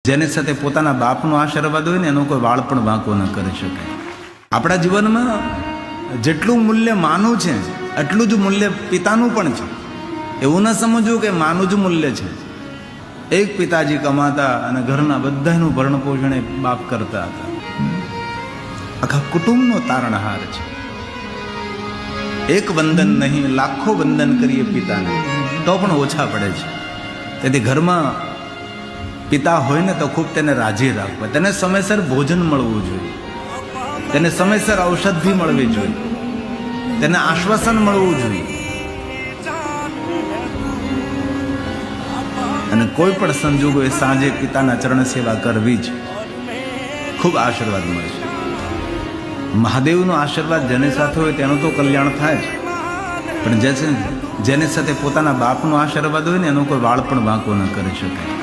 જેની સાથે પોતાના બાપનો આશીર્વાદ હોય ને એનો કોઈ વાળ પણ વાંકો ન કરી શકાય. આપણા જીવનમાં જેટલું મૂલ્ય માનું છે એટલું જ મૂલ્ય પિતાનું પણ છે. એવું ન સમજવું કે માનું જ મૂલ્ય છે. એક પિતાજી કમાતા અને ઘરના બધાનું ભરણ પોષણ બાપ કરતા હતા. આખા કુટુંબનો તારણહાર છે. એક વંદન નહીં, લાખો વંદન કરીએ પિતાને તો પણ ઓછા પડે છે. તેથી ઘરમાં પિતા હોય ને તો ખૂબ તેને રાજી રાખવા, તેને સમયસર ભોજન મળવું જોઈએ, તેને સમયસર ઔષધિ મળવી જોઈએ, તેને આશ્વાસન મળવું જોઈએ. અને કોઈ પણ સંજોગો એ સાંજે પિતાના ચરણ સેવા કરવી જ ખૂબ આશીર્વાદ મળે છે. મહાદેવનો આશીર્વાદ જેની સાથે હોય તેનું તો કલ્યાણ થાય છે, પણ જેની સાથે પોતાના બાપનો આશીર્વાદ હોય ને એનો કોઈ વાળ પણ વાંકો ન કરી શકાય.